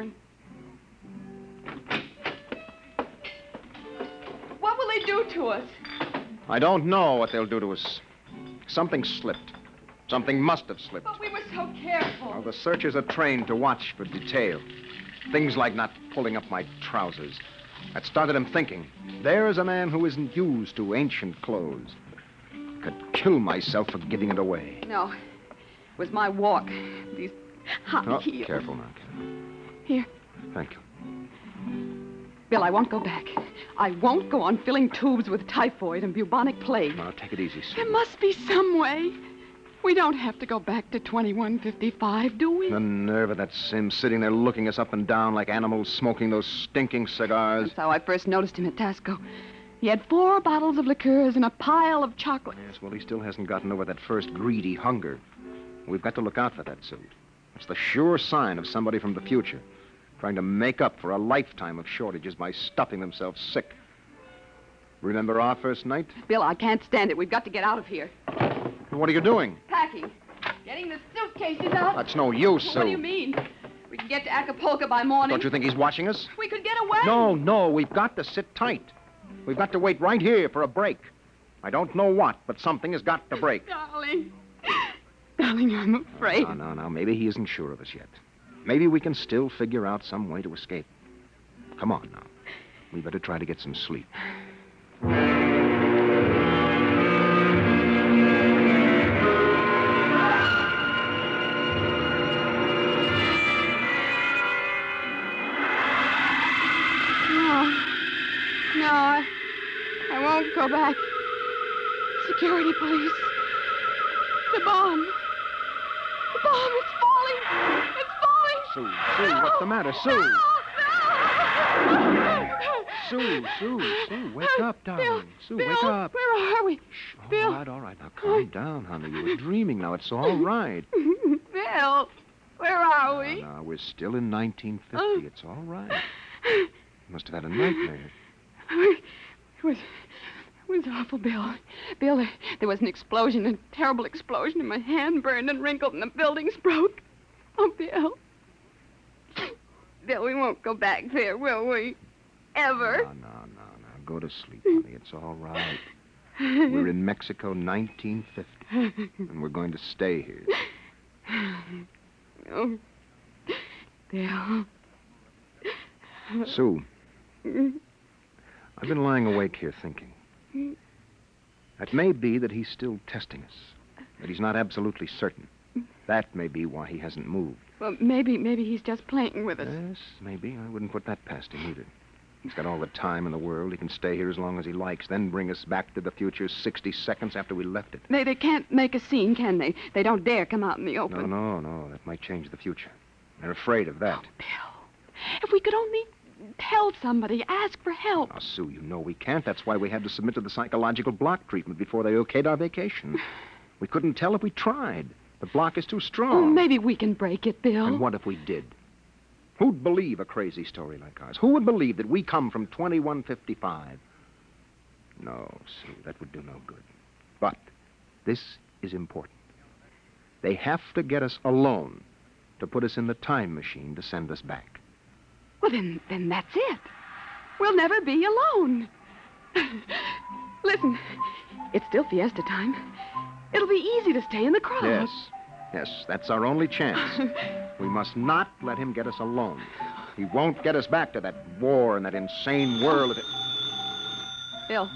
apron. What will they do to us? I don't know what they'll do to us. Something slipped. Something must have slipped. But we were so careful. Well, the searchers are trained to watch for detail. Things like not pulling up my trousers. That started him thinking. There is a man who isn't used to ancient clothes. Could kill myself for giving it away. No. It was my walk. These high heels. Careful now, Carol. Here. Thank you. Bill, I won't go back. I won't go on filling tubes with typhoid and bubonic plague. Now, take it easy, Sue. There must be some way. We don't have to go back to 2155, do we? The nerve of that Sim sitting there looking us up and down like animals smoking those stinking cigars. That's how I first noticed him at Tasco. He had 4 bottles of liqueurs and a pile of chocolate. Yes, well, he still hasn't gotten over that first greedy hunger. We've got to look out for that, Sue. It's the sure sign of somebody from the future trying to make up for a lifetime of shortages by stuffing themselves sick. Remember our first night? Bill, I can't stand it. We've got to get out of here. What are you doing? Packing. Getting the suitcases out. That's no use, Sue. What do you mean? We can get to Acapulco by morning. Don't you think he's watching us? We could get away. No, we've got to sit tight. We've got to wait right here for a break. I don't know what, but something has got to break. Darling. Darling, I'm afraid. No. Maybe he isn't sure of us yet. Maybe we can still figure out some way to escape. Come on now. We better try to get some sleep. No, I won't go back. Security police. The bomb. The bomb, it's falling. It's falling. Sue, what's the matter? Sue! Sue, wake up, darling. Bill, Sue, Bill, wake up. Where are we? Shh, Bill. All right. Now, calm down, honey. You were dreaming now. It's all right. Bill, where are we? No, we're still in 1950. It's all right. You must have had a nightmare. It was awful, Bill. Bill, there was an explosion, a terrible explosion, and my hand burned and wrinkled, and the buildings broke. Oh, Bill. Bill, we won't go back there, will we? Ever? No. Go to sleep, honey. It's all right. We're in Mexico, 1950, and we're going to stay here. Oh, Bill. Sue, I've been lying awake here thinking. It may be that he's still testing us, that he's not absolutely certain. That may be why he hasn't moved. Well, maybe he's just playing with us. Yes, maybe. I wouldn't put that past him either. He's got all the time in the world. He can stay here as long as he likes, then bring us back to the future 60 seconds after we left it. They can't make a scene, can they? They don't dare come out in the open. No. That might change the future. They're afraid of that. Oh, Bill, if we could only tell somebody, ask for help. Now, Sue, you know we can't. That's why we had to submit to the psychological block treatment before they okayed our vacation. We couldn't tell if we tried. The block is too strong. Oh, maybe we can break it, Bill. And what if we did? Who'd believe a crazy story like ours? Who would believe that we come from 2155? No, Sue, that would do no good. But this is important. They have to get us alone to put us in the time machine to send us back. Well, then that's it. We'll never be alone. Listen, it's still fiesta time. It'll be easy to stay in the crowd. Yes, that's our only chance. We must not let him get us alone. He won't get us back to that war and that insane world. It Bill,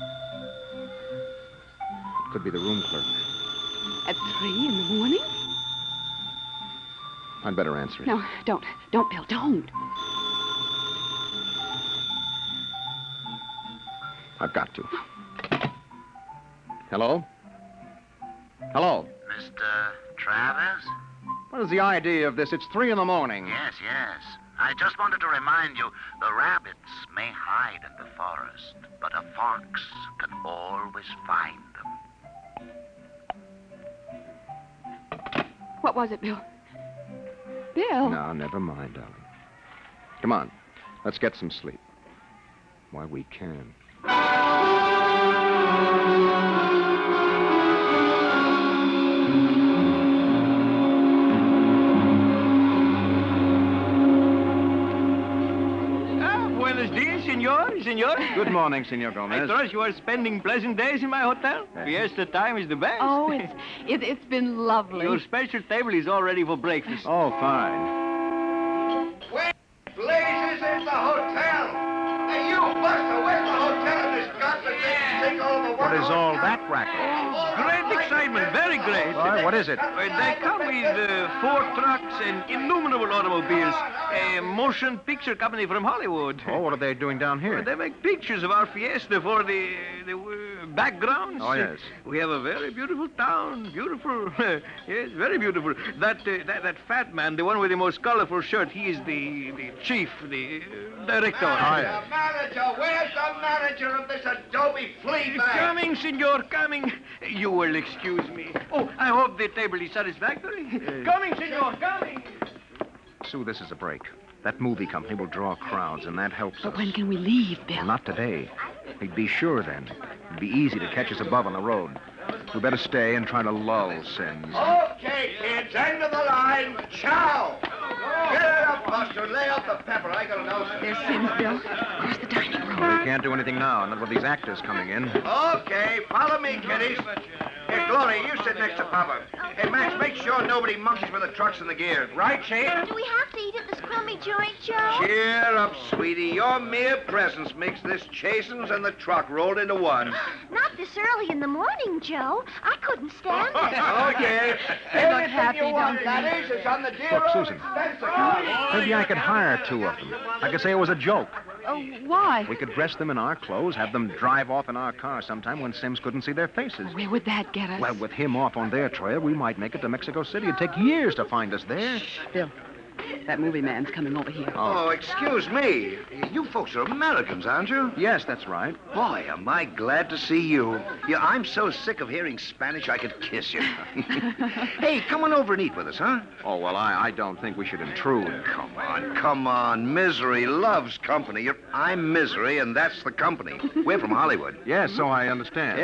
could be the room clerk. at 3 in the morning? I'd better answer it. No, don't. Don't, Bill, don't. I've got to. Hello? Hello? Mr. Travers? What is the idea of this? It's 3 in the morning. Yes. I just wanted to remind you, the rabbits may hide in the forest, but a fox can always find them. What was it, Bill? Bill? No, never mind, darling. Come on. Let's get some sleep. Why, we can. Buenos dias, senor. Good morning, Senor I Gomez. trust you are spending pleasant days in my hotel. Fiesta time is the best. Oh, it's been lovely. Your special table is all ready for breakfast. Oh, fine. Blazes is the hotel! Hey, you, Buster, where's the hotel in this godforsaken sink all over What is all that racket? Great excitement, very great. Why, what is it? They come with 4 trucks and innumerable automobiles. A motion picture company from Hollywood. Oh, what are they doing down here? They make pictures of our fiesta for the backgrounds. Oh, yes. We have a very beautiful town. Beautiful. Yes, very beautiful. That fat man, the one with the most colorful shirt, he is the chief, the director. Oh, yes. The manager! Where's the manager of this adobe flea bag? Coming, senor, coming. You will excuse me. Oh, I hope the table is satisfactory. Coming, senor, coming. Sue, this is a break. That movie company will draw crowds, and that helps But us. when can we leave, Bill? Well, not today. He'd be sure then. It'd be easy to catch us above on the road. We better stay and try to lull Sims. Okay, kids, end of the line. Ciao! Get it up, Buster. Lay off the pepper. I got a nose. There's Sims, Bill. Across the dining room. We can't do anything now, not with these actors coming in. Okay, follow me, kiddies. Here, Gloria, you sit next to Papa. Hey, Max, make sure nobody monkeys with the trucks and the gear. Right, Shane? Do we have to eat at this crummy joint, Joe? Cheer up, sweetie. Your mere presence makes this Chasen's and the truck rolled into one. Not this early in the morning, Joe. I couldn't stand it. Okay. They look happy, don't they? Laddies, it's on the dear Look, old Susan. expense account. Maybe I could hire 2 of them. I could say it was a joke. Oh, why? We could dress them in our clothes, have them drive off in our car sometime when Sims couldn't see their faces. Where would that get us? Well, with him off on their trail, we might make it to Mexico City. It'd take years to find us there. Bill, that movie man's coming over here. Oh, excuse me. You folks are Americans, aren't you? Yes, that's right. Boy, am I glad to see you. Yeah, I'm so sick of hearing Spanish I could kiss you. Hey, come on over and eat with us, huh? Oh, well, I don't think we should intrude. Come on. Misery loves company. I'm Misery, and that's the company. We're from Hollywood. Yes, so I understand.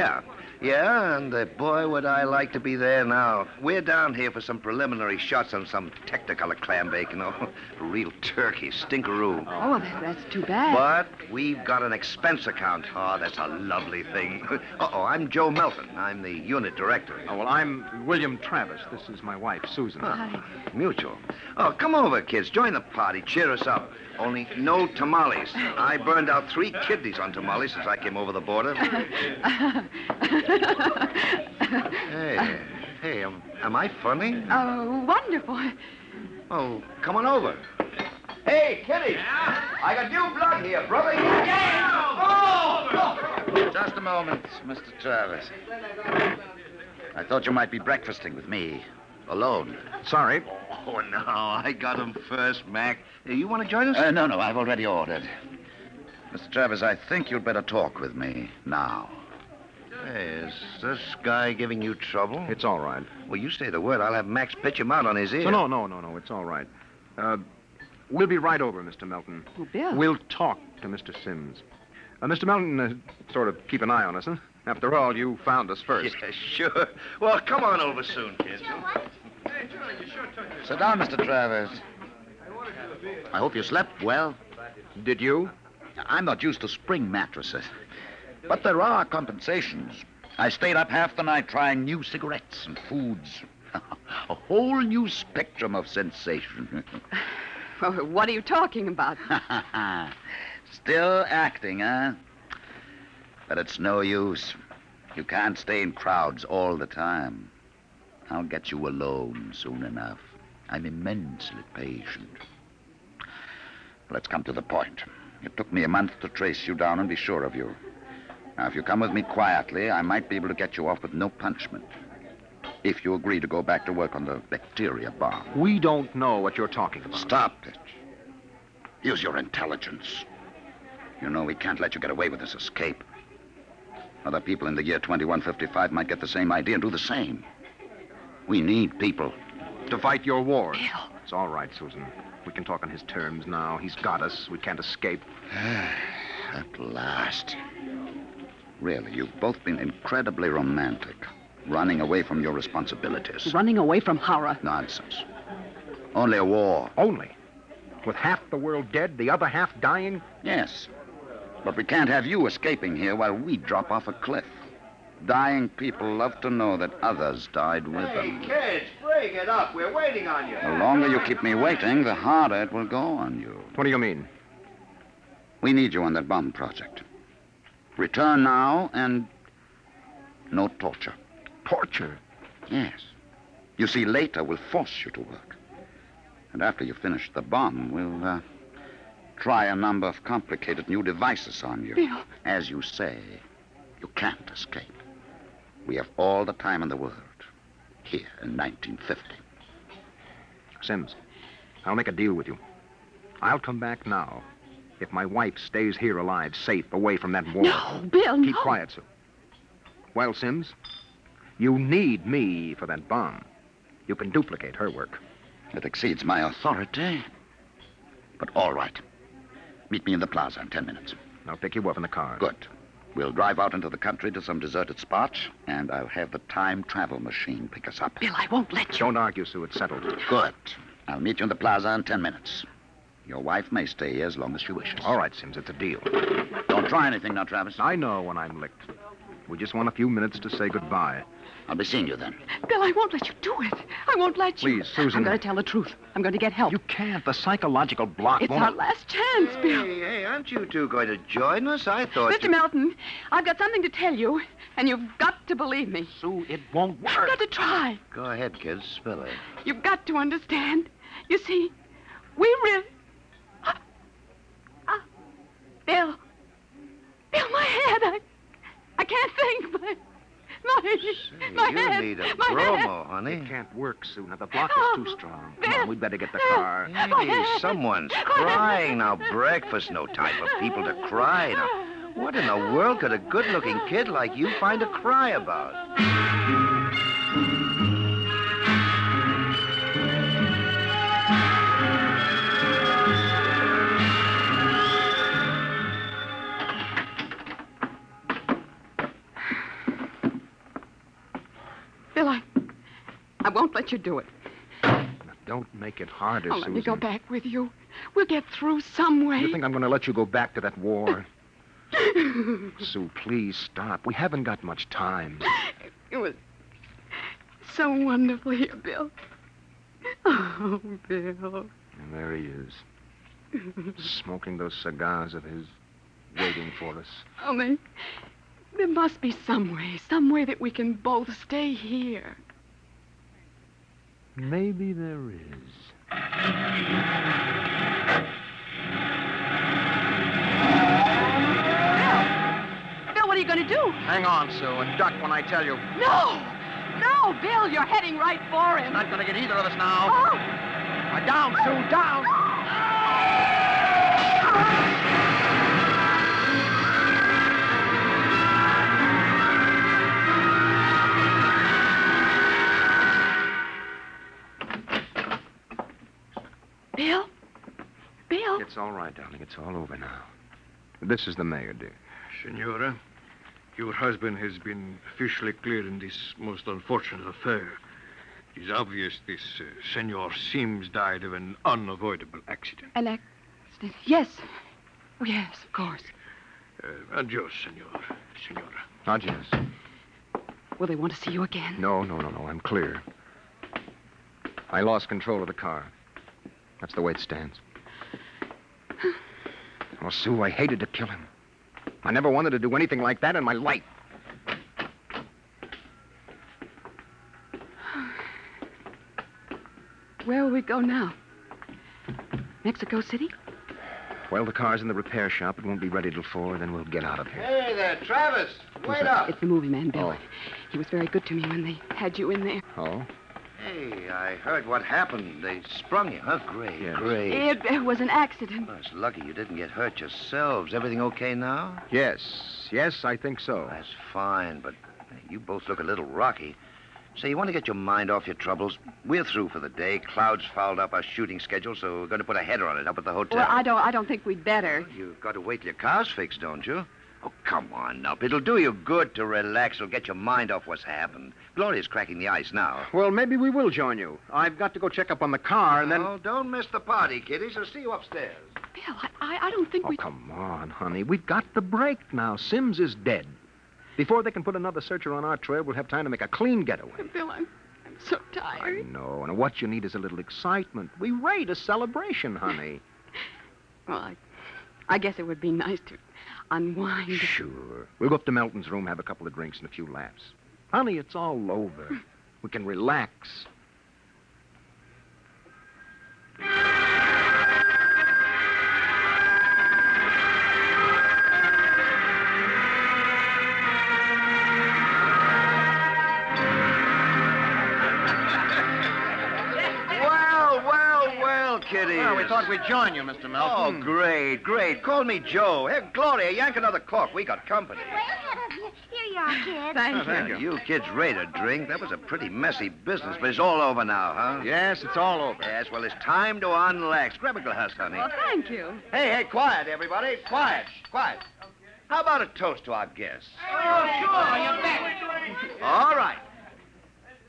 Yeah, and boy, would I like to be there now. We're down here for some preliminary shots on some Technicolor clam bake, a real turkey, stinkeroo. Oh, well, that's too bad. But we've got an expense account. Oh, that's a lovely thing. I'm Joe Melton. I'm the unit director. Oh, well, I'm William Travis. This is my wife, Susan. Hi. Mutual. Oh, come over, kids. Join the party. Cheer us up. Only no tamales. I burned out 3 kidneys on tamales since I came over the border. Hey, am I funny? Oh, wonderful. Oh, come on over. Hey, Kitty. I got new blood here, brother. Just a moment, Mr. Travis. I thought you might be breakfasting with me, alone. Sorry. Oh, no, I got him first, Mac. Hey, you want to join us? No, I've already ordered. Mr. Travis, I think you'd better talk with me now. Hey, is this guy giving you trouble? It's all right. Well, you say the word. I'll have Max pitch him out on his ear. So, no. It's all right. We'll be right over, Mr. Melton. Oh, Bill. We'll talk to Mr. Sims. Mr. Melton, sort of keep an eye on us, huh? After all, you found us first. Yeah, sure. Well, come on over soon, kids. Joe, what? Sit down, Mr. Travis. I hope you slept well. Did you? I'm not used to spring mattresses. But there are compensations. I stayed up half the night trying new cigarettes and foods. A whole new spectrum of sensation. Well, what are you talking about? Still acting, huh? But it's no use. You can't stay in crowds all the time. I'll get you alone soon enough. I'm immensely patient. Let's come to the point. It took me a month to trace you down and be sure of you. Now, if you come with me quietly, I might be able to get you off with no punishment. If you agree to go back to work on the bacteria bomb. We don't know what you're talking about. Stop it. Use your intelligence. You know we can't let you get away with this escape. Other people in the year 2155 might get the same idea and do the same. We need people. To fight your wars. Bill. It's all right, Susan. We can talk on his terms now. He's got us. We can't escape. At last. Really, you've both been incredibly romantic. Running away from your responsibilities. Running away from horror. Nonsense. Only a war. Only. With half the world dead, the other half dying? Yes. But we can't have you escaping here while we drop off a cliff. Dying people love to know that others died with them. kids, break it up. We're waiting on you. The longer you keep me waiting, the harder it will go on you. What do you mean? We need you on that bomb project. Return now and no torture. Torture? Yes. You see, later we'll force you to work. And after you finish the bomb, we'll try a number of complicated new devices on you. Bill. As you say, you can't escape. We have all the time in the world here in 1950. Sims, I'll make a deal with you. I'll come back now if my wife stays here alive, safe, away from that war. No, Bill, no. Keep quiet, Sue. Well, Sims, you need me for that bomb. You can duplicate her work. It exceeds my authority. But all right. Meet me in the plaza in 10 minutes. I'll pick you up in the car. Good. We'll drive out into the country to some deserted spot, and I'll have the time travel machine pick us up. Bill, I won't let you. Don't argue, Sue. It's settled. Good. I'll meet you in the plaza in 10 minutes. Your wife may stay here as long as she wishes. All right, Sims. It's a deal. Don't try anything now, Travis. I know when I'm licked. We just want a few minutes to say goodbye. I'll be seeing you then. Bill, I won't let you do it. I won't let you. Please, Susan. I'm going to tell the truth. I'm going to get help. You can't. The psychological block It's won't... our last chance, Bill. Hey, aren't you two going to join us? I thought Mr. Melton, I've got something to tell you, and you've got to believe me. Sue, it won't You've work. got to try. Go ahead, kids. Spill it. You've got to understand. You see, we really... Bill. Bill, my head. I can't think. My you head. need a my bromo, honey. It can't work, Sue. Now, the block is too strong. Come Bill. on, we'd better get the car. Hey, someone's crying now. Breakfast, no time for people to cry. Now, what in the world could a good-looking kid like you find to cry about? Bill, I won't let you do it. Now, don't make it harder, Oh, let Susan. me go back with you. We'll get through some way. You think I'm going to let you go back to that war? Sue, please stop. We haven't got much time. It was so wonderful here, Bill. Oh, Bill. And there he is, smoking those cigars of his, waiting for us. Oh, there must be some way that we can both stay here. Maybe there is. Bill, what are you going to do? Hang on, Sue, and duck when I tell you. No! No, Bill, you're heading right for him. Not going to get either of us now. Oh! Down, Sue, down! Bill? Bill? It's all right, darling. It's all over now. This is the mayor, dear. Senora, your husband has been officially cleared in this most unfortunate affair. It is obvious this Senor Sims died of an unavoidable accident. An accident? Yes. Oh, yes, of course. Adios, Senora. Adios. Will they want to see you again? No. I'm clear. I lost control of the car. That's the way it stands. Oh, Sue, I hated to kill him. I never wanted to do anything like that in my life. Where will we go now? Mexico City? Well, the car's in the repair shop. It won't be ready till 4, then we'll get out of here. Hey there, Travis. Wait up. It's the movie man, Bill. Oh. He was very good to me when they had you in there. Oh? Hey, I heard what happened. They sprung you, huh? Great, Yes. great. It was an accident. Well, it's lucky you didn't get hurt yourselves. Everything okay now? Yes, I think so. That's fine, but you both look a little rocky. Say, you want to get your mind off your troubles? We're through for the day. Cloud's fouled up our shooting schedule, so we're going to put a header on it up at the hotel. Well, I don't think we'd better. You've got to wait till your car's fixed, don't you? Oh, come on, Nup. It'll do you good to relax. It'll get your mind off what's happened. Gloria's cracking the ice now. Well, maybe we will join you. I've got to go check up on the car, and then... Oh, don't miss the party, kiddies. I'll see you upstairs. Bill, I don't think Oh, we... come on, honey. We've got the break now. Sims is dead. Before they can put another searcher on our trail, we'll have time to make a clean getaway. Bill, I'm so I tired. know, and what you need is a little excitement. We rate a celebration, honey. Well, I guess it would be nice to unwind. Sure. We'll go up to Melton's room, have a couple of drinks and a few laughs. Honey, it's all over. We can relax. Well, kiddies. Well, we thought we'd join you, Mr. Oh, Melton. great. Call me Joe. Hey, Gloria, yank another cork. We got company. Way ahead of you. Here you are, kids. Thank you. Thank you. You kids ready to drink? That was a pretty messy business, but it's all over now, huh? Yes, it's all over. Yes, well, it's time to unlax. Grab a glass, honey. Well, thank you. Hey, quiet, everybody. Quiet. How about a toast to our guests? Oh, sure, you bet. All right.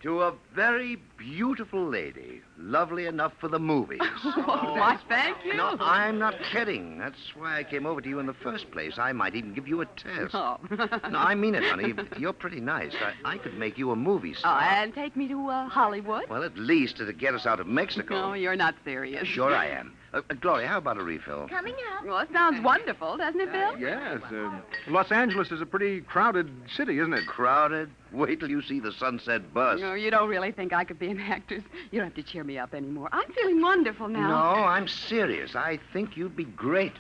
To a very beautiful lady, lovely enough for the movies. Why, thank you. No, I'm not kidding. That's why I came over to you in the first place. I might even give you a test. Oh. No, I mean it, honey. You're pretty nice. I could make you a movie Oh, star. and take me to Hollywood? Well, at least it'll get us out of Mexico. No, you're not serious. Sure I am. Gloria, how about a refill? Coming up. Well, it sounds wonderful, doesn't it, Bill? Yes. Los Angeles is a pretty crowded city, isn't it? Crowded? Wait till you see the sunset bus. No, you don't really think I could be an actress. You don't have to cheer me up anymore. I'm feeling wonderful now. No, I'm serious. I think you'd be great.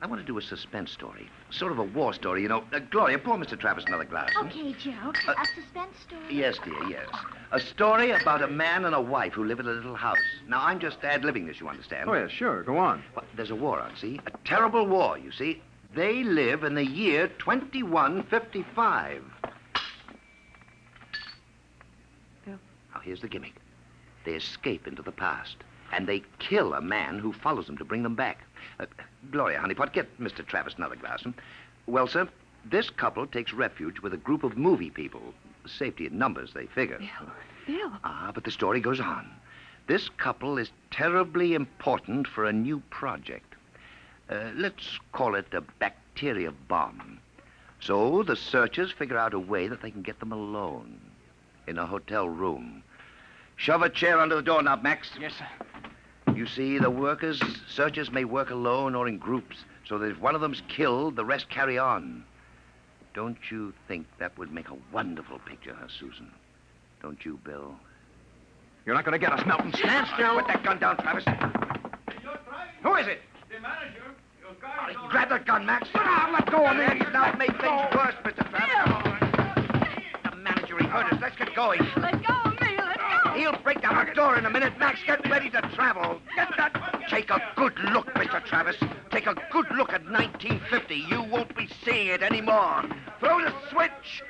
I want to do a suspense story. Sort of a war story, you know. Gloria, pour Mr. Travis another glass. Hmm? Okay, Joe. A suspense story. Yes, dear, yes. A story about a man and a wife who live in a little house. Now, I'm just ad-libbing this, you understand? Oh, yes, sure. Go on. Well, there's a war on, see? A terrible war, you see. They live in the year 2155. Bill. Now, here's the gimmick. They escape into the past, and they kill a man who follows them to bring them back. Gloria, honeypot, get Mr. Travis another glass. Hmm? Well, sir, this couple takes refuge with a group of movie people. Safety in numbers, they figure. Bill. Ah, but the story goes on. This couple is terribly important for a new project. Let's call it a bacteria bomb. So the searchers figure out a way that they can get them alone in a hotel room. Shove a chair under the doorknob, Max. Yes, sir. You see, the searchers may work alone or in groups, so that if one of them's killed, the rest carry on. Don't you think that would make a wonderful picture, huh, Susan? Don't you, Bill? You're not going to get us, Melton. Stand still. Put that gun down, Travis. Who is it? The manager. Your Grab that gun, Max. Let go of me. He's now made things worse, Mr. Travis. The manager, he heard us. Let's get going. Let go of me. Let go. He'll break down the door in a minute. Max, get ready to travel. Get that. Take a good look, Mr. Travis. Take a good look at 1950. You won't be seeing it anymore. Throw the switch.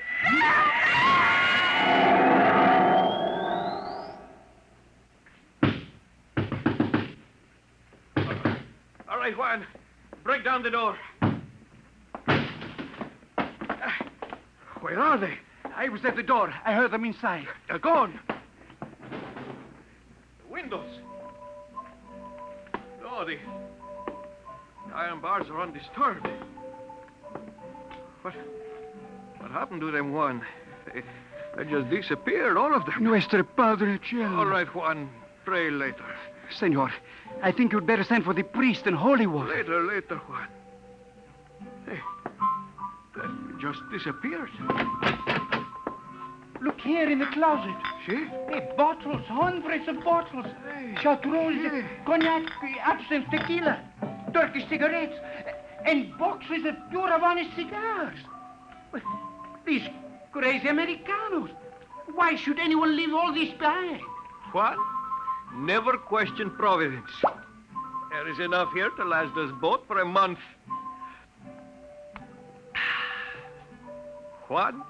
All right, Juan. Break down the door. Where are they? I was at the door. I heard them inside. They're gone. The windows. No, the iron bars are undisturbed. What happened to them, Juan? They just disappeared, all of them. Nuestro Padre Cielo. All right, Juan. Pray later. Senor, I think you'd better send for the priest and holy water. Later, Juan. Hey, they just disappeared. Look here in the closet. See? Hey, bottles, hundreds of bottles. Chartreuse, cognac, absinthe, tequila, Turkish cigarettes, and boxes of pure Havana cigars. Well, these crazy Americanos. Why should anyone leave all this behind? Juan, never question providence. There is enough here to last us both for a month. Juan,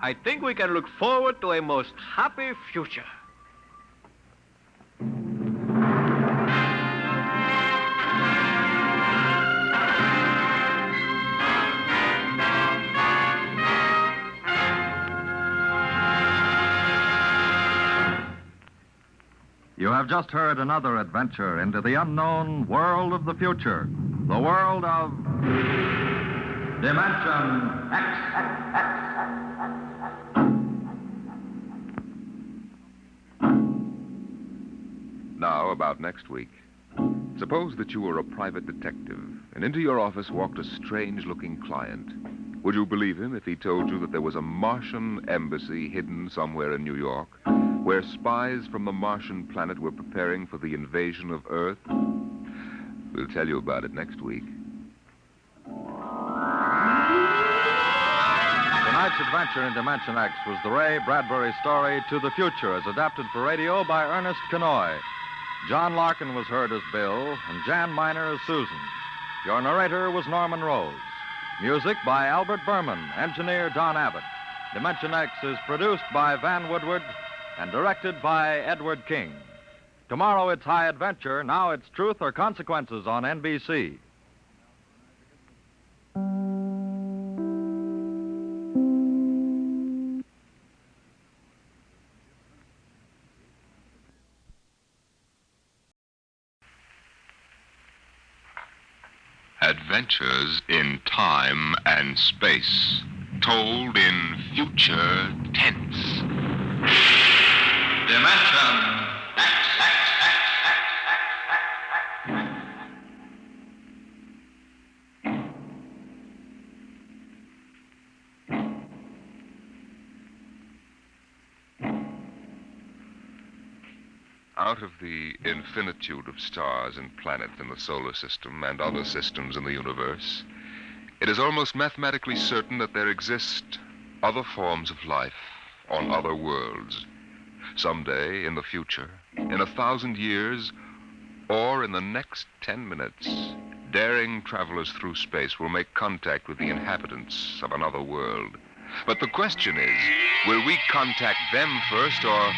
I think we can look forward to a most happy future. You have just heard another adventure into the unknown world of the future, the world of Dimension X. Now, about next week. Suppose that you were a private detective, and into your office walked a strange-looking client. Would you believe him if he told you that there was a Martian embassy hidden somewhere in New York, where spies from the Martian planet were preparing for the invasion of Earth? We'll tell you about it next week. Tonight's adventure in Dimension X was the Ray Bradbury story To the Future, as adapted for radio by Ernest Kenoy. John Larkin was heard as Bill, and Jan Miner as Susan. Your narrator was Norman Rose. Music by Albert Berman, engineer Don Abbott. Dimension X is produced by Van Woodward and directed by Edward King. Tomorrow it's High Adventure. Now it's Truth or Consequences on NBC. Adventures in time and space, told in future tense. Dimension X. Out of the infinitude of stars and planets in the solar system and other systems in the universe, it is almost mathematically certain that there exist other forms of life on other worlds. Someday, in the future, in 1,000 years, or in the next 10 minutes, daring travelers through space will make contact with the inhabitants of another world. But the question is, will we contact them first, or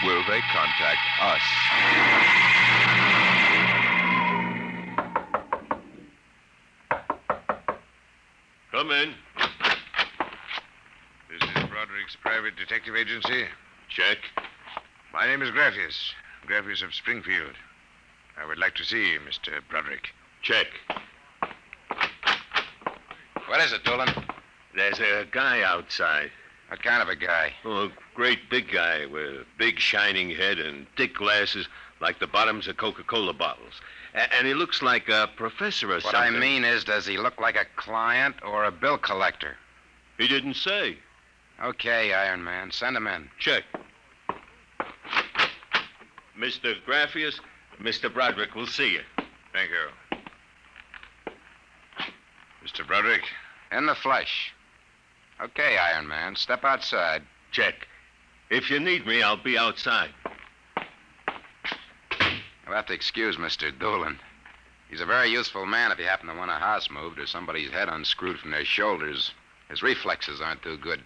will they contact us? Come in. This is Broderick's private detective agency. Check. My name is Graffius. Graffius of Springfield. I would like to see Mr. Broderick. Check. What is it, Dolan? There's a guy outside. What kind of a guy? Oh, a great big guy with a big shining head and thick glasses like the bottoms of Coca-Cola bottles. And he looks like a professor or What something. I mean is, does he look like a client or a bill collector? He didn't say. Okay, Iron Man, send him in. Check. Mr. Graffius, Mr. Broderick will see you. Thank you. Mr. Broderick? In the flesh. Okay, Iron Man, step outside. Check. If you need me, I'll be outside. You'll have to excuse Mr. Dolan. He's a very useful man if you happen to want a house moved or somebody's head unscrewed from their shoulders. His reflexes aren't too good.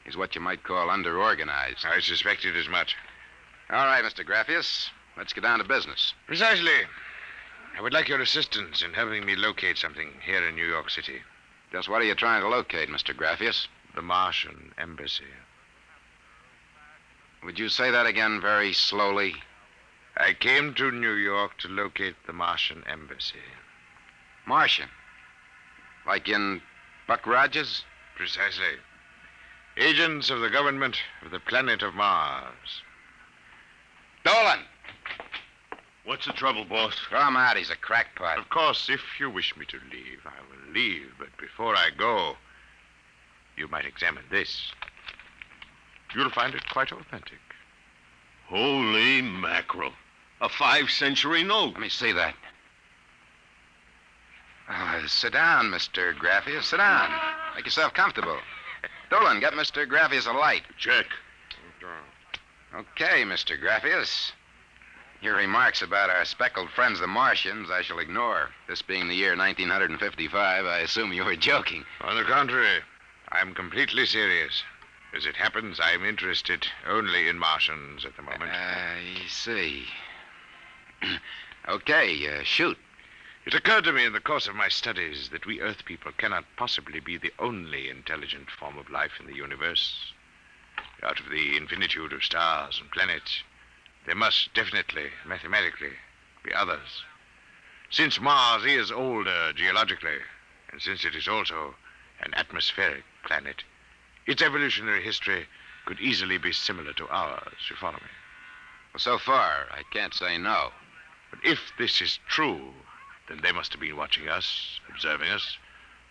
He's what you might call underorganized. I suspected as much. All right, Mr. Graffius, let's get down to business. Precisely. I would like your assistance in helping me locate something here in New York City. Just what are you trying to locate, Mr. Graffius? The Martian embassy. Would you say that again very slowly? I came to New York to locate the Martian embassy. Martian? Like in Buck Rogers? Precisely. Agents of the government of the planet of Mars. Dolan! What's the trouble, boss? Throw him out. He's a crackpot. Of course, if you wish me to leave, I will leave. But before I go, you might examine this. You'll find it quite authentic. Holy mackerel. A 5th-century note. Let me see that. Sit down, Mr. Graffius. Sit down. Make yourself comfortable. Dolan, get Mr. Graffius a light. Check. Okay, Mr. Graffius. Your remarks about our speckled friends, the Martians, I shall ignore. This being the year 1955, I assume you were joking. On the contrary, I'm completely serious. As it happens, I'm interested only in Martians at the moment. I see. Okay, shoot. It occurred to me in the course of my studies that we Earth people cannot possibly be the only intelligent form of life in the universe. Out of the infinitude of stars and planets, There must definitely, mathematically, be others. Since Mars is older geologically, and since it is also an atmospheric planet, its evolutionary history could easily be similar to ours. You follow me? Well, so far, I can't say no. But if this is true, then they must have been watching us, observing us,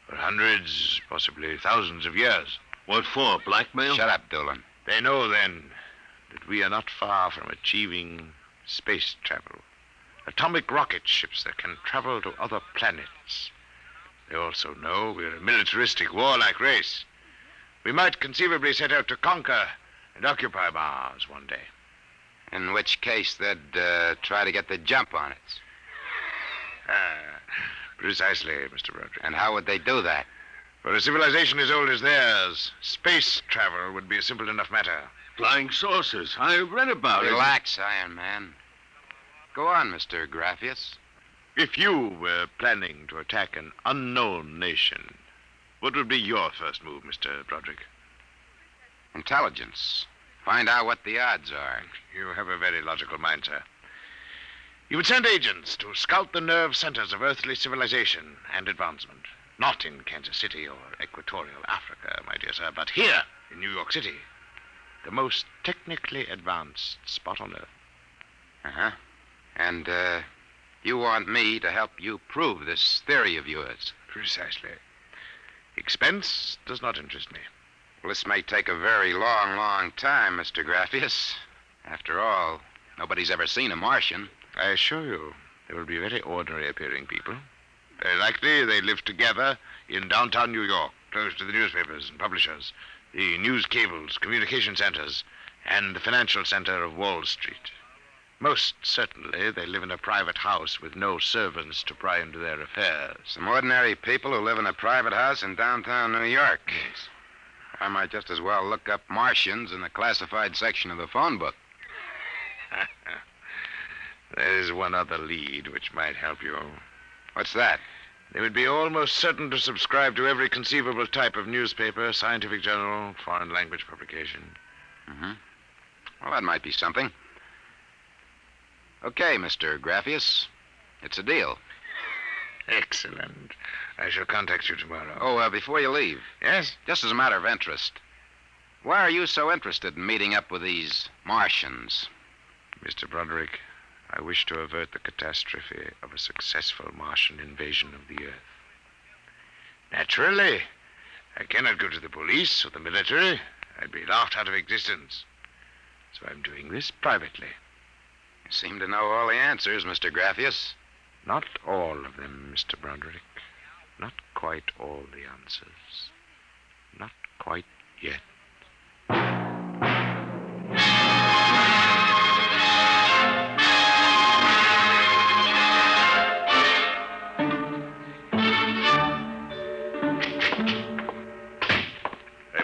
for hundreds, possibly thousands of years. What for? Blackmail? Shut up, Dolan. They know, then, that we are not far from achieving space travel. Atomic rocket ships that can travel to other planets. They also know we're a militaristic, warlike race. We might conceivably set out to conquer and occupy Mars one day. In which case, they'd try to get the jump on it. Precisely, Mr. Broderick. And how would they do that? For a civilization as old as theirs, space travel would be a simple enough matter. Flying saucers. I read about it. Relax, Iron Man. Go on, Mr. Graphius. If you were planning to attack an unknown nation, what would be your first move, Mr. Broderick? Intelligence. Find out what the odds are. You have a very logical mind, sir. You would send agents to scout the nerve centers of earthly civilization and advancement. Not in Kansas City or Equatorial Africa, my dear sir, but here in New York City. The most technically advanced spot on earth. Uh-huh. And, you want me to help you prove this theory of yours? Precisely. Expense does not interest me. Well, this may take a very long, long time, Mr. Graphius. After all, nobody's ever seen a Martian. I assure you, they will be very ordinary-appearing people. Very likely they live together in downtown New York, close to the newspapers and publishers, the news cables, communication centers, and the financial center of Wall Street. Most certainly, they live in a private house with no servants to pry into their affairs. Some ordinary people who live in a private house in downtown New York. Yes. I might just as well look up Martians in the classified section of the phone book. There is one other lead which might help you. What's that? They would be almost certain to subscribe to every conceivable type of newspaper, scientific journal, foreign language publication. Mm-hmm. Well, that might be something. Okay, Mr. Graphius. It's a deal. Excellent. I shall contact you tomorrow. Oh, before you leave. Yes? Just as a matter of interest. Why are you so interested in meeting up with these Martians? Mr. Broderick, I wish to avert the catastrophe of a successful Martian invasion of the Earth. Naturally, I cannot go to the police or the military. I'd be laughed out of existence. So I'm doing this privately. You seem to know all the answers, Mr. Graphius. Not all of them, Mr. Broderick. Not quite all the answers. Not quite yet.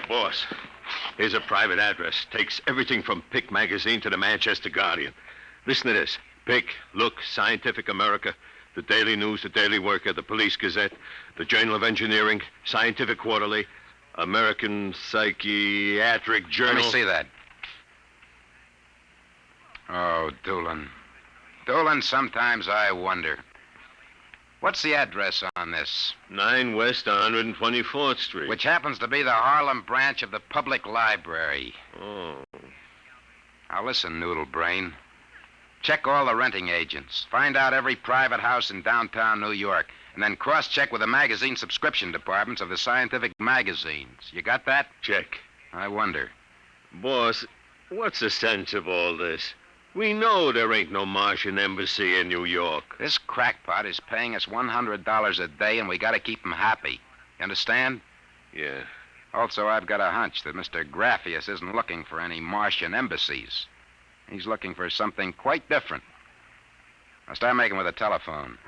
Boss, here's a private address. Takes everything from Pick magazine to the Manchester Guardian. Listen to this. Pick, Look, Scientific America, the Daily News, the Daily Worker, the Police Gazette, the Journal of Engineering, Scientific Quarterly, American Psychiatric Journal. Let me see that. Oh, Dolan. Dolan, sometimes I wonder. What's the address on this? 9 West 124th Street. Which happens to be the Harlem branch of the Public Library. Oh. Now listen, Noodle Brain. Check all the renting agents. Find out every private house in downtown New York. And then cross-check with the magazine subscription departments of the scientific magazines. You got that? Check. I wonder. Boss, what's the sense of all this? We know there ain't no Martian embassy in New York. This crackpot is paying us $100 a day, and we gotta keep him happy. You understand? Yeah. Also, I've got a hunch that Mr. Graphius isn't looking for any Martian embassies. He's looking for something quite different. Now start making with the telephone.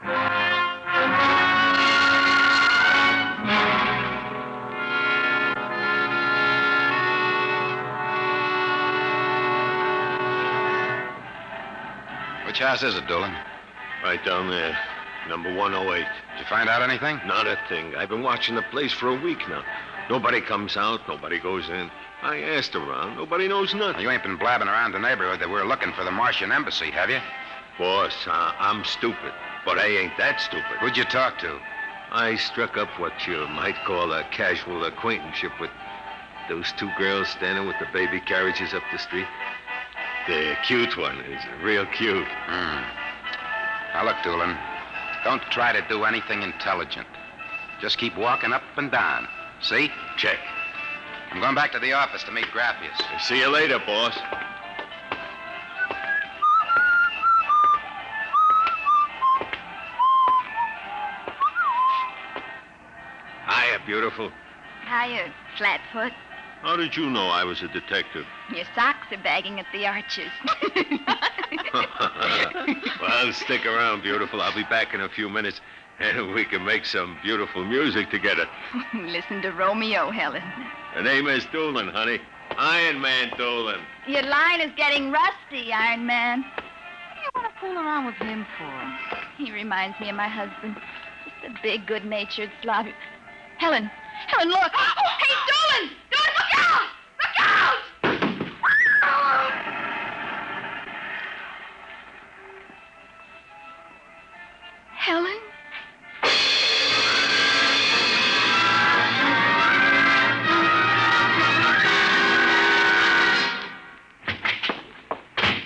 Which house is it, Dolan? Right down there. Number 108. Did you find out anything? Not a thing. I've been watching the place for a week now. Nobody comes out, nobody goes in. I asked around, nobody knows nothing. You ain't been blabbing around the neighborhood that we're looking for the Martian embassy, have you? Boss, I'm stupid, but I ain't that stupid. Who'd you talk to? I struck up what you might call a casual acquaintanceship with those two girls standing with the baby carriages up the street. The cute one is real cute. Now, look, Doolin, don't try to do anything intelligent. Just keep walking up and down. See? Check. I'm going back to the office to meet Grappius. See you later, boss. Hiya, beautiful. Hiya, Flatfoot. How did you know I was a detective? Your socks are bagging at the arches. Well, stick around, beautiful. I'll be back in a few minutes, and we can make some beautiful music together. Listen to Romeo, Helen. The name is Doolin, honey. Iron Man Doolin. Your line is getting rusty, Iron Man. What do you want to fool around with him for? He reminds me of my husband. Just a big, good-natured slob. Helen, look. Oh, hey, Doolin! Doolin, look out! Look out! Helen?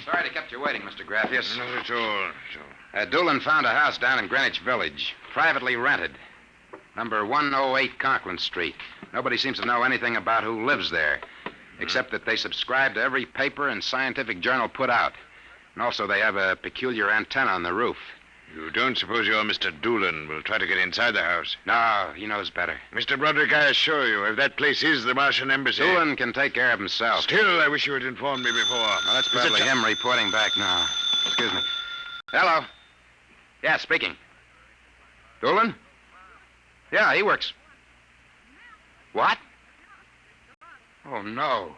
Sorry to kept you waiting, Mr. Grappius. Not at all. Doolin found a house down in Greenwich Village, privately rented. Number 108 Conklin Street. Nobody seems to know anything about who lives there, except that they subscribe to every paper and scientific journal put out. And also they have a peculiar antenna on the roof. You don't suppose your Mr. Doolin will try to get inside the house? No, he knows better. Mr. Broderick, I assure you, if that place is the Martian embassy... Doolin can take care of himself. Still, I wish you had informed me before. Well, that's probably him reporting back now. Excuse me. Hello. Yeah, speaking. Doolin? Yeah, he works. What? Oh, no.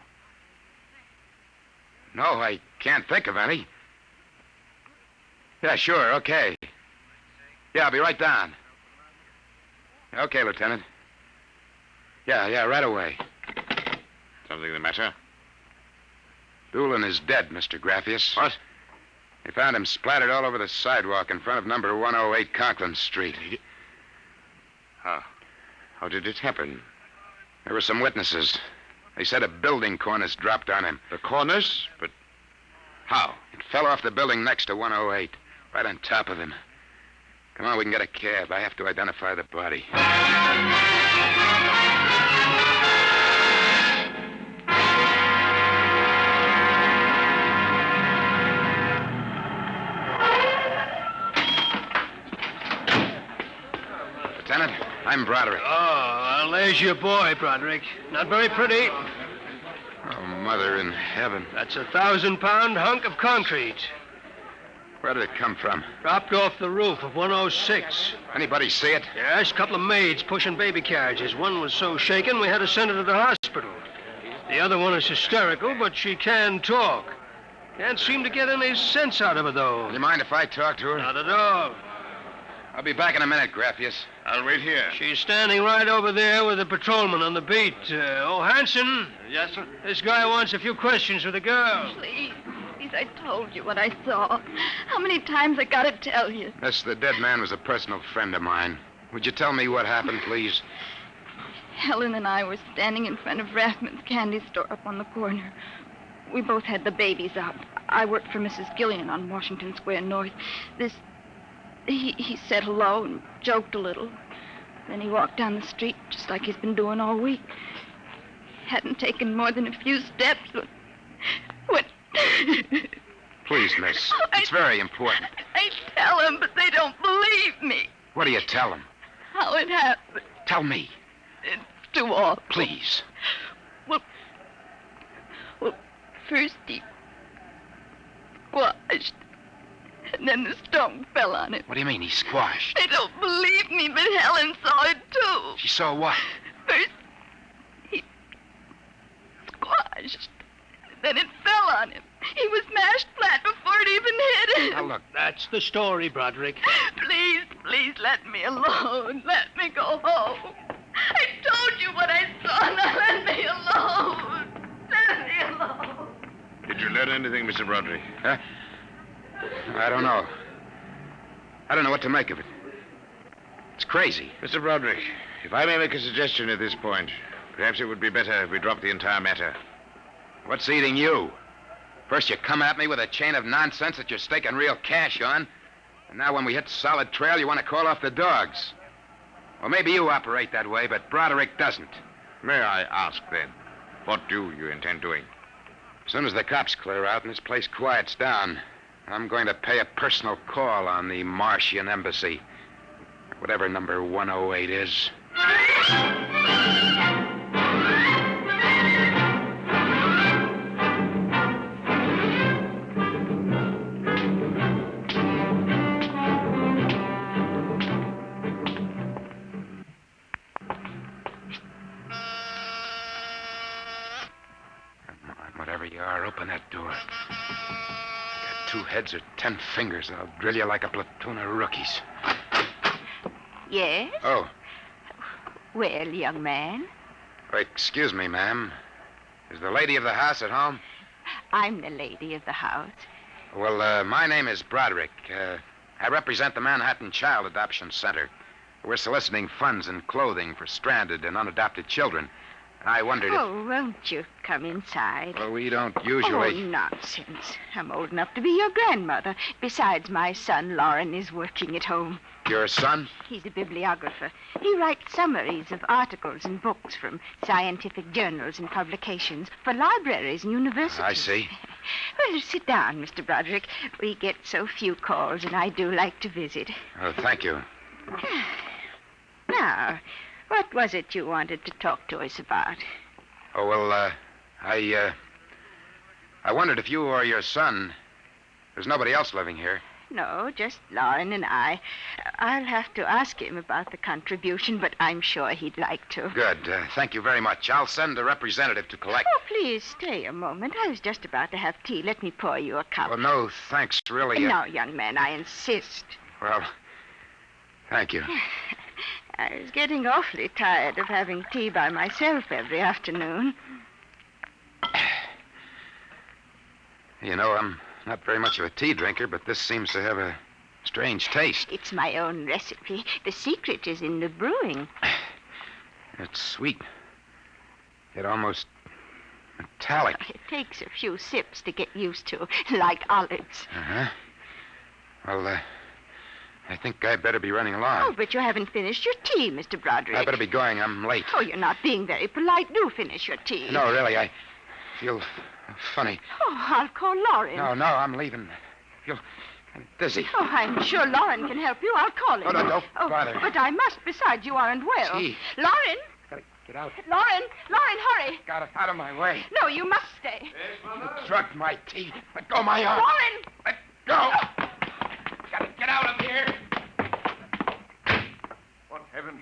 No, I can't think of any. Yeah, sure, okay. Yeah, I'll be right down. Okay, Lieutenant. Yeah, right away. Something the matter? Doolin is dead, Mr. Grappius. What? They found him splattered all over the sidewalk in front of number 108 Conklin Street. How did it happen? There were some witnesses. They said a building cornice dropped on him. The cornice? But how? It fell off the building next to 108, right on top of him. Come on, we can get a cab. I have to identify the body. Lieutenant, I'm Broderick. Oh, well, there's your boy, Broderick. Not very pretty. Oh, Mother in heaven. That's a 1,000-pound hunk of concrete. Where did it come from? Dropped off the roof of 106. Anybody see it? Yes, a couple of maids pushing baby carriages. One was so shaken we had to send her to the hospital. The other one is hysterical, but she can talk. Can't seem to get any sense out of her, though. Do you mind if I talk to her? Not at all. I'll be back in a minute, Grappius. I'll wait here. She's standing right over there with the patrolman on the beat. Hanson. Yes, sir? This guy wants a few questions with the girl. Please, I told you what I saw. How many times I gotta tell you? Yes, the dead man was a personal friend of mine. Would you tell me what happened, please? Helen and I were standing in front of Rathman's candy store up on the corner. We both had the babies out. I worked for Mrs. Gillian on Washington Square North. He said hello and joked a little. Then he walked down the street just like he's been doing all week. Hadn't taken more than a few steps when... Please, miss. It's very important. I tell them, but they don't believe me. What do you tell them? How it happened. Tell me. It's too awful. Please. Well, first he squashed, and then the stone fell on him. What do you mean he squashed? They don't believe me, but Helen saw it too. She saw what? First, he squashed, then it fell on him. He was mashed flat before it even hit him. Now, look. That's the story, Broderick. Please let me alone. Let me go home. I told you what I saw. think, Mr. Broderick? Huh? I don't know. I don't know what to make of it. It's crazy. Mr. Broderick, if I may make a suggestion at this point, perhaps it would be better if we dropped the entire matter. What's eating you? First you come at me with a chain of nonsense that you're staking real cash on. And now when we hit solid trail, you want to call off the dogs. Well, maybe you operate that way, but Broderick doesn't. May I ask, then, what do you intend doing? As soon as the cops clear out and this place quiets down, I'm going to pay a personal call on the Martian embassy. Whatever number 108 is. Whatever you are, open that door. Got 2 heads or 10 fingers, and I'll drill you like a platoon of rookies. Yes? Oh, Well, young man, excuse me, ma'am. Is the lady of the house at home? I'm the lady of the house. Well, my name is Broderick. I represent the Manhattan Child Adoption Center. We're soliciting funds and clothing for stranded and unadopted children. I wondered if... Oh, won't you come inside? Well, we don't Oh, usually... nonsense. I'm old enough to be your grandmother. Besides, my son, Lauren, is working at home. Your son? He's a bibliographer. He writes summaries of articles and books from scientific journals and publications for libraries and universities. I see. Well, sit down, Mr. Broderick. We get so few calls, and I do like to visit. Oh, thank you. Now, what was it you wanted to talk to us about? Oh, well, I wondered if you or your son... There's nobody else living here. No, just Lauren and I. I'll have to ask him about the contribution, but I'm sure he'd like to. Good. Thank you very much. I'll send a representative to collect... Oh, please stay a moment. I was just about to have tea. Let me pour you a cup. Well, no, thanks, really. Now, young man, I insist. Well, thank you. I was getting awfully tired of having tea by myself every afternoon. You know, I'm not very much of a tea drinker, but this seems to have a strange taste. It's my own recipe. The secret is in the brewing. It's sweet. Yet almost metallic. It takes a few sips to get used to, like olives. Uh-huh. Well, I think I'd better be running along. Oh, but you haven't finished your tea, Mr. Broderick. I better be going. I'm late. Oh, you're not being very polite. Do finish your tea. No, really, I feel funny. Oh, I'll call Lauren. No, I'm leaving. I feel dizzy. Oh, I'm sure Lauren can help you. I'll call him. Oh, no, don't bother. But I must. Besides, you aren't well. Tea. Lauren! Gotta get out. Lauren, hurry. Got it out of my way. No, you must stay. You drugged my tea. Let go of my arm. Lauren! Let go. Gotta get out of here. What heaven?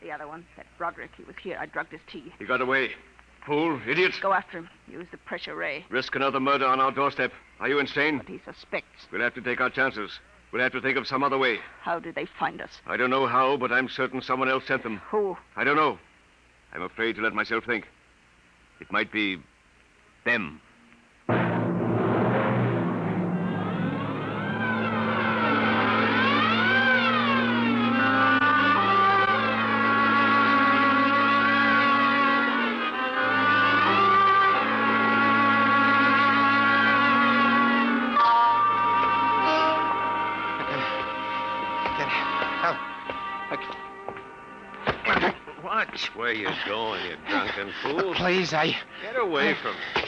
The other one, that Broderick, he was here. I drugged his tea. He got away. Fool, idiot. Go after him. Use the pressure ray. Risk another murder on our doorstep. Are you insane? What he suspects. We'll have to take our chances. We'll have to think of some other way. How did they find us? I don't know how, but I'm certain someone else sent them. Who? I don't know. I'm afraid to let myself think. It might be them. Watch where you're going, you drunken fool. Please, Get away from me.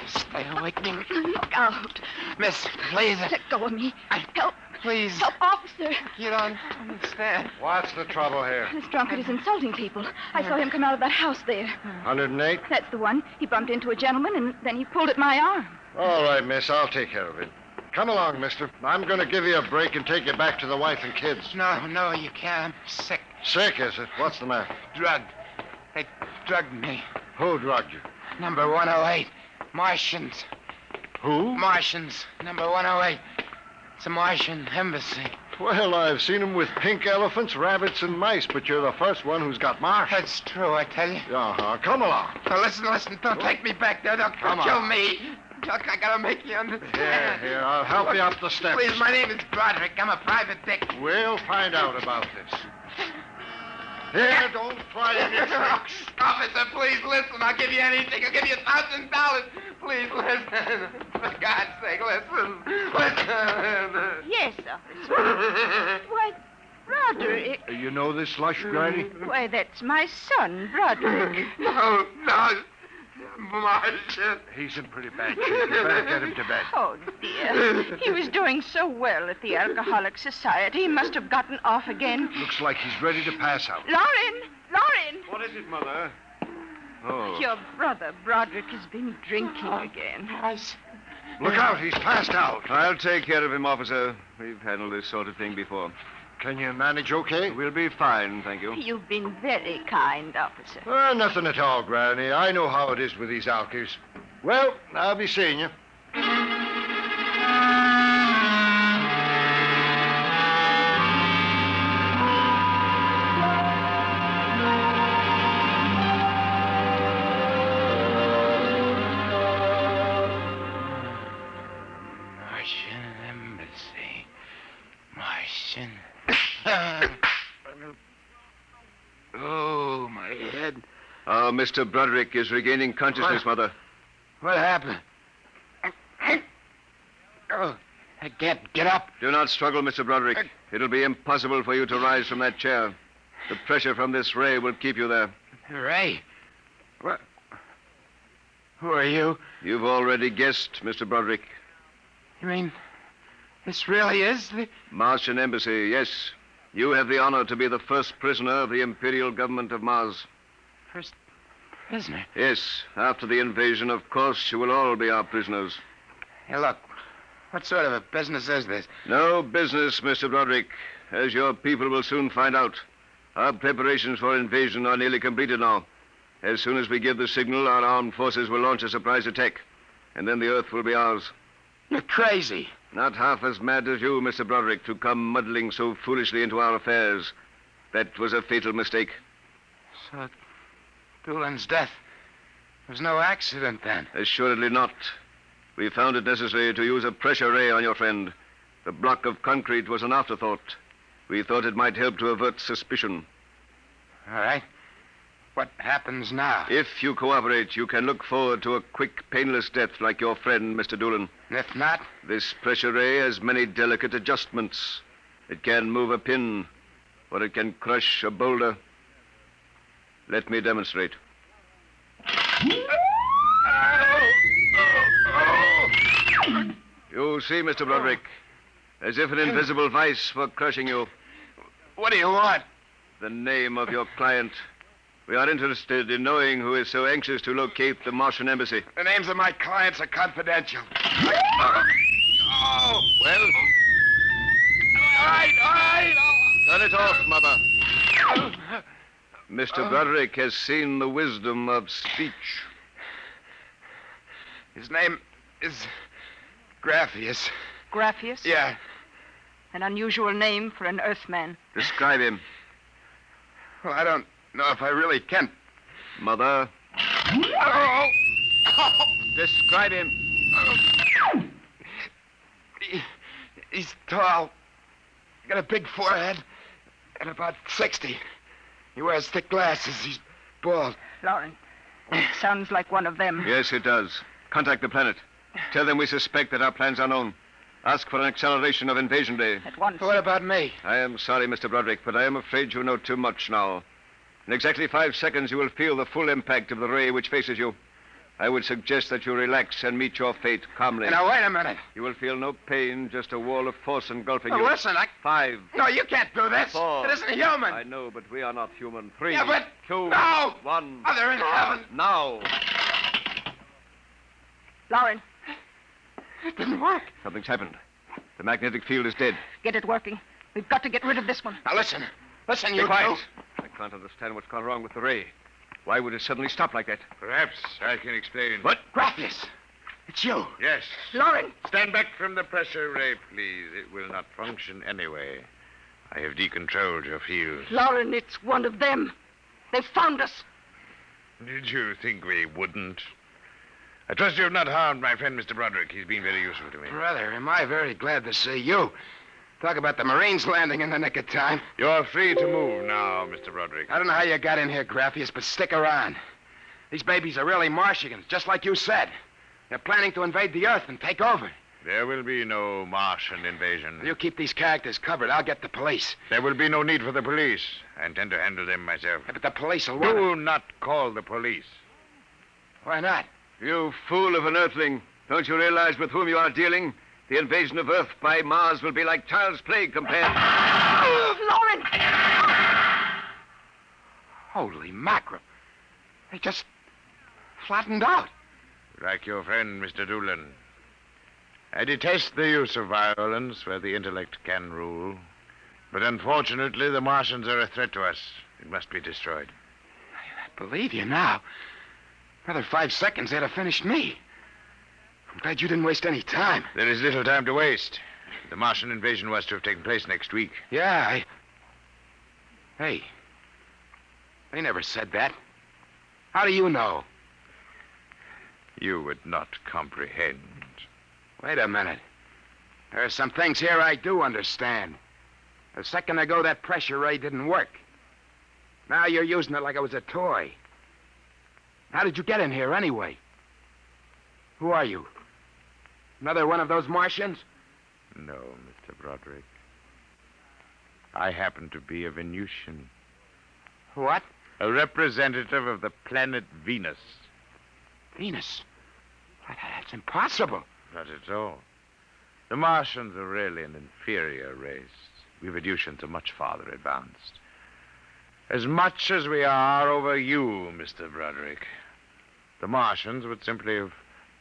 Stay awake. Look out. Miss, please. Let go of me. Help. Please. Help, officer. You don't understand. What's the trouble here? This drunkard is insulting people. I saw him come out of that house there. 108? That's the one. He bumped into a gentleman, and then he pulled at my arm. All right, miss. I'll take care of it. Come along, mister. I'm going to give you a break and take you back to the wife and kids. No, you can't. I'm sick. Sick, is it? What's the matter? Drugged. They drugged me. Who drugged you? Number 108. Martians. Who? Martians. Number 108. It's a Martian embassy. Well, I've seen him with pink elephants, rabbits, and mice, but you're the first one who's got marsh. That's true, I tell you. Uh-huh. Come along. Now, listen. Don't take me back there. They'll Come kill on. me. Look, I gotta make you understand. Here, I'll help you up the steps. Please, my name is Broderick. I'm a private dick. We'll find out about this. Here, don't try any tricks. Officer, please listen. I'll give you anything. I'll give you $1,000. Please listen. For God's sake, listen. Listen. Yes, officer. Why, Broderick. You know this slush, Granny? Why, that's my son, Broderick. No. Marcia. He's in pretty bad shape. You better get him to bed. Oh, dear. He was doing so well at the Alcoholic Society. He must have gotten off again. Looks like he's ready to pass out. Lauren! What is it, Mother? Oh. Your brother, Broderick, has been drinking again. Look out, he's passed out. I'll take care of him, officer. We've handled this sort of thing before. Can you manage okay? We'll be fine, thank you. You've been very kind, officer. Nothing at all, Granny. I know how it is with these alkies. Well, I'll be seeing you. Martian embassy. Martian. Oh, my head. Mr. Broderick is regaining consciousness, Mother. What happened? Oh, I can't get up. Do not struggle, Mr. Broderick. It'll be impossible for you to rise from that chair. The pressure from this ray will keep you there. Ray? What? Who are you? You've already guessed, Mr. Broderick. You mean this really is the... Martian Embassy, yes. You have the honor to be the first prisoner of the Imperial Government of Mars. First prisoner? Yes. After the invasion, of course, you will all be our prisoners. Hey, look. What sort of a business is this? No business, Mr. Broderick. As your people will soon find out. Our preparations for invasion are nearly completed now. As soon as we give the signal, our armed forces will launch a surprise attack. And then the Earth will be ours. You're crazy. Not half as mad as you, Mr. Broderick, to come muddling so foolishly into our affairs. That was a fatal mistake. So, Doolan's death was no accident, then? Assuredly not. We found it necessary to use a pressure ray on your friend. The block of concrete was an afterthought. We thought it might help to avert suspicion. All right. What happens now? If you cooperate, you can look forward to a quick, painless death like your friend, Mr. Doolan. If not? This pressure ray has many delicate adjustments. It can move a pin, or it can crush a boulder. Let me demonstrate. You see, Mr. Broderick, as if an invisible vice were crushing you. What do you want? The name of your client. We are interested in knowing who is so anxious to locate the Martian Embassy. The names of my clients are confidential. Well? All right. Turn it off, Mother. Mr. Broderick has seen the wisdom of speech. His name is Graphius. Graphius? Yeah. An unusual name for an Earthman. Describe him. Well, I don't know if I really can. Mother. Describe him. He's tall. Got a big forehead. And about 60. He wears thick glasses. He's bald. Lauren, sounds like one of them. Yes, it does. Contact the planet. Tell them we suspect that our plans are known. Ask for an acceleration of invasion day. At once. What about me? I am sorry, Mr. Broderick, but I am afraid you know too much now. In exactly 5 seconds, you will feel the full impact of the ray which faces you. I would suggest that you relax and meet your fate calmly. Now, wait a minute. You will feel no pain, just a wall of force engulfing Oh, you. listen, 5. No, you can't do this. 4. It isn't human. I know, but we are not human. 3. Yeah, but... 2. No! 1. Mother in heaven. Now. Lauren, It didn't work. Something's happened. The magnetic field is dead. get it working. We've got to get rid of this one. Now, listen. Listen, Be you quiet. two. I can't understand what's gone wrong with the ray. Why would it suddenly stop like that? Perhaps I can explain. What? Graphius. It's you. Yes. Lauren! Stand back from the pressure ray, please. It will not function anyway. I have decontrolled your field. Lauren, it's one of them. They've found us. Did you think we wouldn't? I trust you have not harmed my friend, Mr. Broderick. He's been very useful to me. Brother, am I very glad to see you. Talk about the Marines landing in the nick of time. You're free to move now, Mr. Broderick. I don't know how you got in here, Graffius, but stick around. These babies are really Martians, just like you said. They're planning to invade the Earth and take over. There will be no Martian invasion. You keep these characters covered. I'll get the police. There will be no need for the police. I intend to handle them myself. Yeah, but the police will want Do not call the police. Why not? You fool of an Earthling. Don't you realize with whom you are dealing? The invasion of Earth by Mars will be like child's play compared... Lauren! Holy mackerel. They just flattened out. Like your friend, Mr. Doolan. I detest the use of violence where the intellect can rule. But unfortunately, the Martians are a threat to us. It must be destroyed. I believe you now. Another 5 seconds, they'd have finished me. I'm glad you didn't waste any time. There is little time to waste. The Martian invasion was to have taken place next week. Yeah, Hey, they never said that. How do you know? You would not comprehend. Wait a minute. There are some things here I do understand. A second ago, that pressure ray didn't work. Now you're using it like it was a toy. How did you get in here anyway? Who are you? Another one of those Martians? No, Mr. Broderick. I happen to be a Venusian. What? A representative of the planet Venus. Venus? That's impossible. Not at all. The Martians are really an inferior race. We Venusians are much farther advanced. As much as we are over you, Mr. Broderick. The Martians would simply have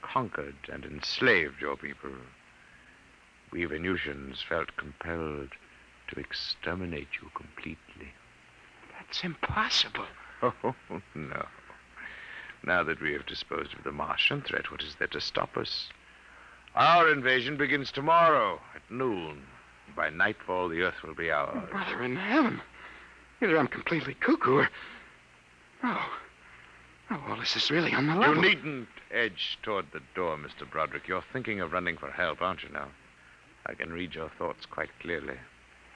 conquered and enslaved your people. We Venusians felt compelled to exterminate you completely. That's impossible. Oh, no. Now that we have disposed of the Martian threat, what is there to stop us? Our invasion begins tomorrow at noon. By nightfall, the Earth will be ours. Brother in heaven. Either I'm completely cuckoo or... Oh, well, this is really on the level. You needn't edge toward the door, Mr. Broderick. You're thinking of running for help, aren't you now? I can read your thoughts quite clearly.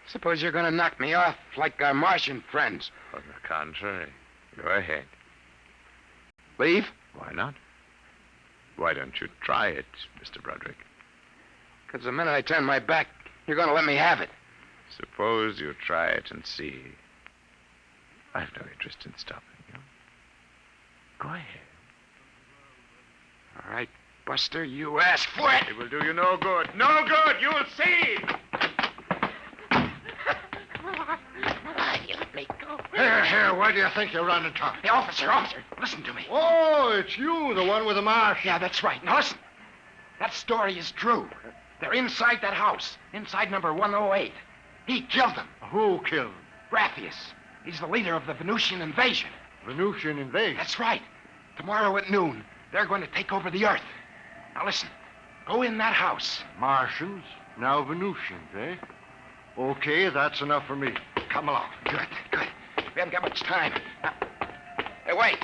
Suppose you're going to knock me off like our Martian friends. On the contrary. Go ahead. Leave? Why not? Why don't you try it, Mr. Broderick? Because the minute I turn my back, you're going to let me have it. Suppose you try it and see. I've no interest in stopping you. Go ahead. All right, Buster, you asked for it. It will do you no good. No good! You'll see! You let me go. Here, where do you think you're running to? Hey, officer, listen to me. Oh, it's you, the one with the marsh. Yeah, that's right. Now, listen. That story is true. They're inside that house, inside number 108. He killed them. Who killed him? Graffius. He's the leader of the Venusian invasion. Venusian invasion? That's right. Tomorrow at noon, they're going to take over the Earth. Now, listen. Go in that house. Martians, now Venusians, eh? Okay, that's enough for me. Come along. Good. We haven't got much time. Now, hey, wait.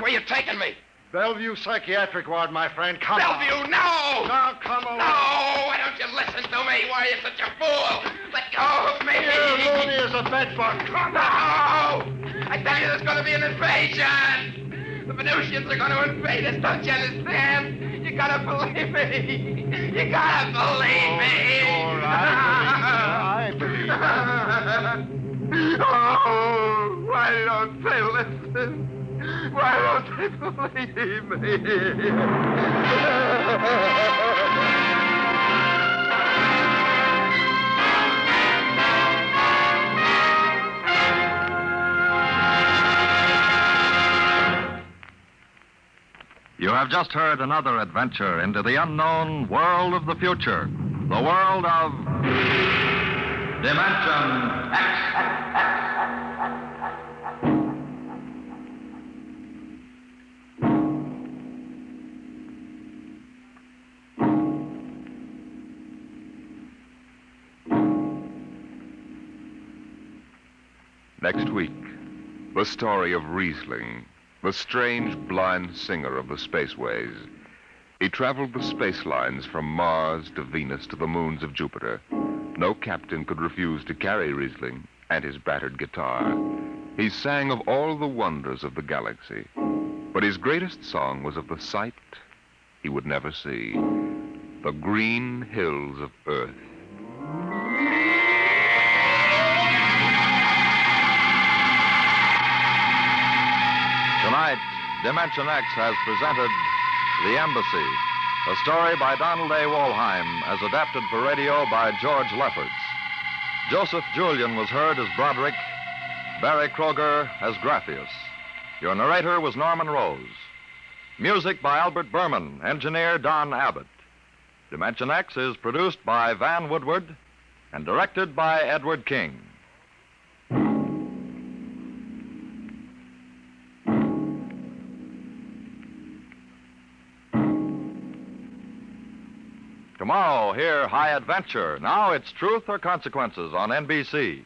Where you taking me? Bellevue Psychiatric Ward, my friend. Come Bellevue, on. no! Now, come along. No! Why don't you listen to me? Why are you such a fool? Let go of me! Here, loony as a bedbug. Come No! on. I tell you, there's going to be an invasion! The Venusians are going to invade us, don't you understand? You gotta believe me! You gotta believe me! All right, I believe you. Oh, why don't they listen? Why don't they believe me? You have just heard another adventure into the unknown world of the future, the world of Dimension X. Next week, the story of Riesling, the strange blind singer of the spaceways. He traveled the space lines from Mars to Venus to the moons of Jupiter. No captain could refuse to carry Riesling and his battered guitar. He sang of all the wonders of the galaxy, but his greatest song was of the sight he would never see, the green hills of Earth. Tonight, Dimension X has presented The Embassy, a story by Donald A. Wollheim, as adapted for radio by George Lefferts. Joseph Julian was heard as Broderick, Barry Kroger as Graphius. Your narrator was Norman Rose. Music by Albert Berman, engineer Don Abbott. Dimension X is produced by Van Woodward and directed by Edward King. Tomorrow, hear High Adventure. Now it's Truth or Consequences on NBC.